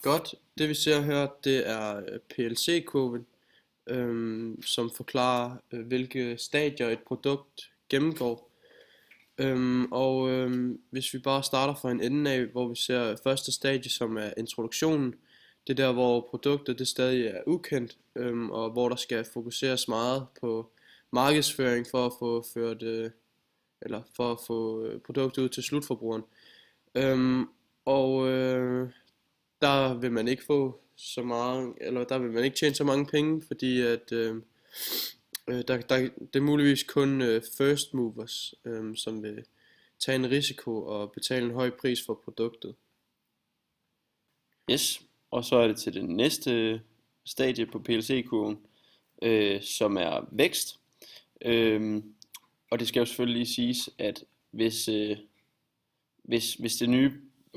Godt. Det vi ser her, det er PLC-kurven, som forklarer, hvilke stadier et produkt gennemgår. Hvis vi bare starter fra en ende af, hvor vi ser første stadie, som er introduktionen, det er der, hvor produktet det stadig er ukendt, og hvor der skal fokuseres meget på markedsføring for at få produktet ud til slutforbrugeren. Øhm, og Der vil man ikke få så meget, eller der vil man ikke tjene så mange penge, fordi at det er muligvis kun first movers, som vil tage en risiko og betale en høj pris for produktet. Yes, og så er det til det næste stadie på PLC-kurven, som er vækst. Og det skal jo selvfølgelig lige siges, at hvis det nye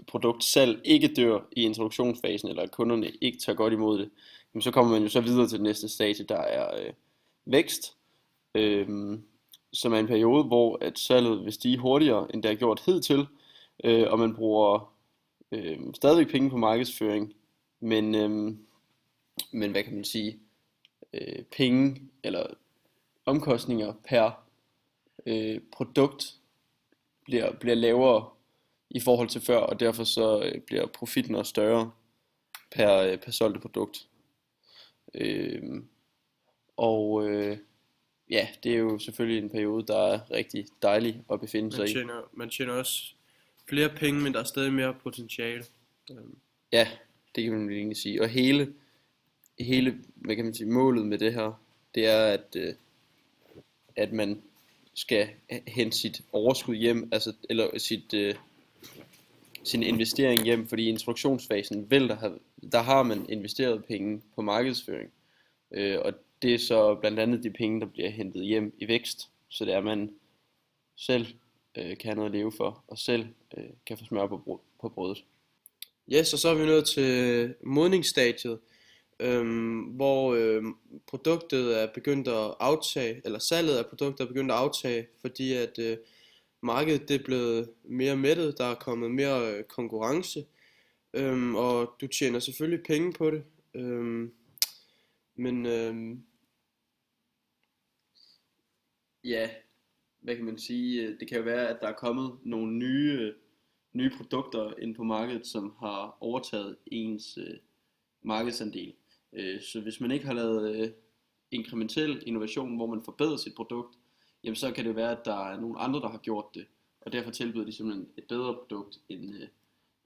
produkt selv ikke dør i introduktionsfasen, eller at kunderne ikke tager godt imod det, jamen så kommer man jo så videre til det næste stadie, der er vækst, som er en periode, hvor at salget vil stige hurtigere, end det har gjort hidtil, og man bruger stadigvæk penge på markedsføring, men hvad kan man sige, penge eller omkostninger per produkt bliver lavere i forhold til før, og derfor så bliver profitten også større per solgte produkt. Øh, ja, det er jo selvfølgelig en periode, der er rigtig dejlig at befinde sig i. Man tjener også flere penge, men der er stadig mere potentiale. Ja, det kan man vel egentlig sige. Og hele, hvad kan man sige, målet med det her, det er, at man skal hente sit overskud hjem, altså, eller sin investering hjem, fordi i introduktionsfasen der har man investeret penge på markedsføring, og det er så blandt andet de penge, der bliver hentet hjem i vækst, så det er, at man selv kan have noget at leve for, og selv kan få smør på brødet. Yes, og så er vi nået til modningsstadiet, hvor produktet er begyndt at aftage, eller salget af produktet er begyndt at aftage, fordi at markedet det er blevet mere mættet, der er kommet mere konkurrence, og du tjener selvfølgelig penge på det, men Ja, hvad kan man sige? Det kan jo være, at der er kommet nogle nye produkter ind på markedet, som har overtaget ens markedsandel. Så hvis man ikke har lavet inkrementel innovation, hvor man forbedrer sit produkt, jamen så kan det være, at der er nogle andre, der har gjort det, og derfor tilbyder de simpelthen et bedre produkt end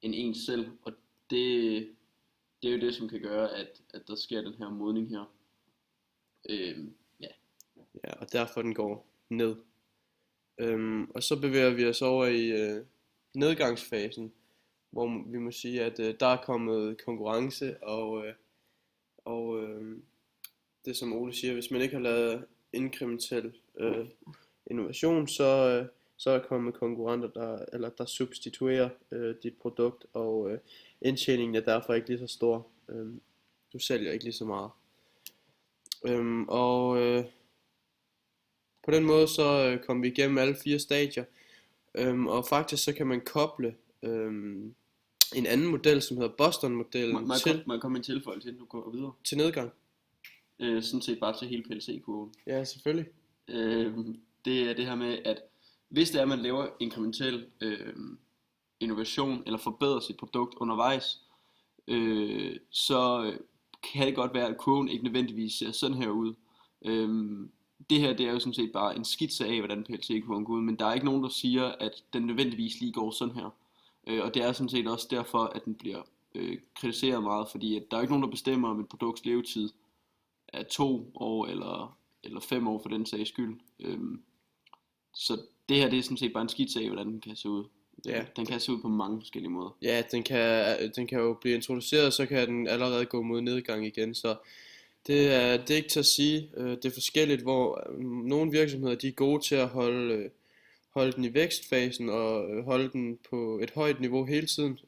ens selv, og det er jo det, som kan gøre, at der sker den her modning her. Ja. ja, og derfor den går ned. Og så bevæger vi os over i nedgangsfasen, hvor vi må sige, at der er kommet konkurrence, og det som Ole siger, hvis man ikke har lavet inkrementel innovation, så er der kommet konkurrenter, der substituerer dit produkt, og indtjeningen er derfor ikke lige så stor. Du sælger ikke lige så meget. På den måde så kom vi igennem alle 4 stadier, og faktisk så kan man koble en anden model, som hedder Boston-modellen, Må jeg komme med en tilføjelse, inden du går videre? til nedgang. Sådan set bare til hele PLC-kurven. Ja, selvfølgelig. Det er det her med, at hvis det er, at man laver inkrementel innovation, eller forbedrer sit produkt undervejs, så kan det godt være, at kurven ikke nødvendigvis ser sådan her ud. Det her, det er jo sådan set bare en skitse af, hvordan PLC-kurven går ud, men der er ikke nogen, der siger, at den nødvendigvis lige går sådan her. Og det er sådan set også derfor, at den bliver kritiseret meget, fordi at der er ikke nogen, der bestemmer, om et produkts levetid er 2 år eller 5 år for den sags skyld. Så det her, det er sådan set bare en skitse af, hvordan den kan se ud. Ja, Den kan se ud på mange forskellige måder. ja, den kan jo blive introduceret, så kan den allerede gå mod nedgang igen, så det er ikke til at sige. Det er forskelligt, hvor nogle virksomheder de er gode til at holde den i vækstfasen og holde den på et højt niveau hele tiden,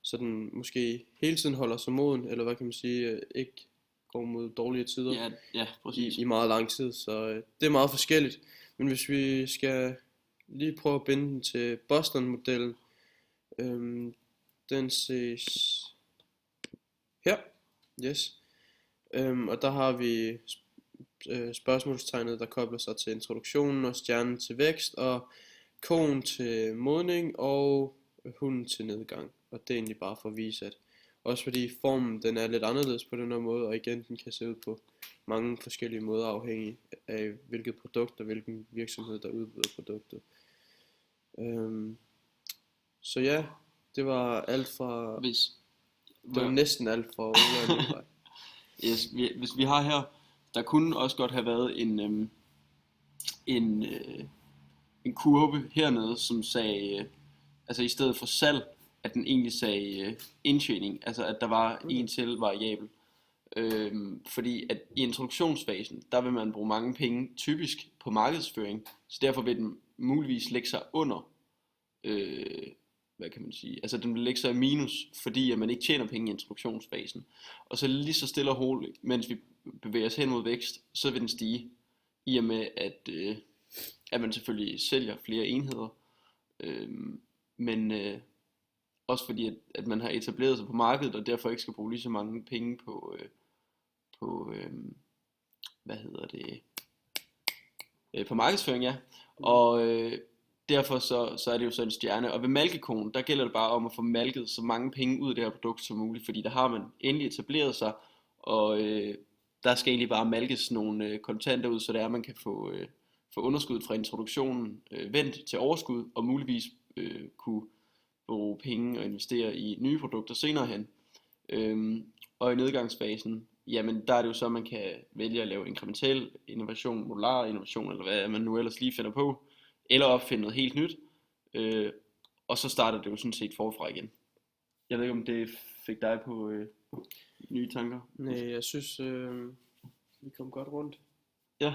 så den måske hele tiden holder sig moden, eller hvad kan man sige, ikke går mod dårlige tider Ja, præcis. i meget lang tid, så det er meget forskelligt. Men hvis vi skal lige prøve at binde den til Boston-modellen, den ses Ja, yes. Og der har vi spørgsmålstegnet, der kobler sig til introduktionen, og stjernen til vækst, og koen til modning, og hunden til nedgang. Og det er egentlig bare for at vise, at også fordi formen den er lidt anderledes på den her måde, og igen den kan se ud på mange forskellige måder afhængig af hvilket produkt og hvilken virksomhed der udbyder produktet. Så ja, det var alt fra, Hvis, det var næsten alt fra Ola og Nikolaj. yes, hvis vi har her, der kunne også godt have været en kurve hernede, som sagde, altså i stedet for salg, at den egentlig sagde indtjening, altså at der var en til variabel. Fordi at i introduktionsfasen, der vil man bruge mange penge typisk på markedsføring, så derfor vil den muligvis lægge sig under, hvad kan man sige, altså den vil lægge sig i minus, fordi at man ikke tjener penge i introduktionsfasen. Og så lige så stille og roligt, mens vi bevæger os hen mod vækst, så vil den stige, i og med at man selvfølgelig sælger flere enheder, men også fordi at man har etableret sig på markedet, og derfor ikke skal bruge lige så mange penge på hvad hedder det, på markedsføring, ja. Og derfor så er det jo så en stjerne. Og ved malkekonen, der gælder det bare om at få malket så mange penge ud af det her produkt som muligt, fordi der har man endelig etableret sig, og der skal egentlig bare malkes nogle kontanter ud, så det er, at man kan få underskuddet fra introduktionen vendt til overskud, og muligvis kunne bruge penge og investere i nye produkter senere hen. Og i nedgangsfasen, jamen der er det jo så, at man kan vælge at lave inkrementel innovation, modular innovation, eller hvad man nu ellers lige finder på, eller opfinde noget helt nyt, og så starter det jo sådan set forfra igen. Jeg ved ikke, om det fik dig på nye tanker? Nej, jeg synes, vi kom godt rundt. Ja.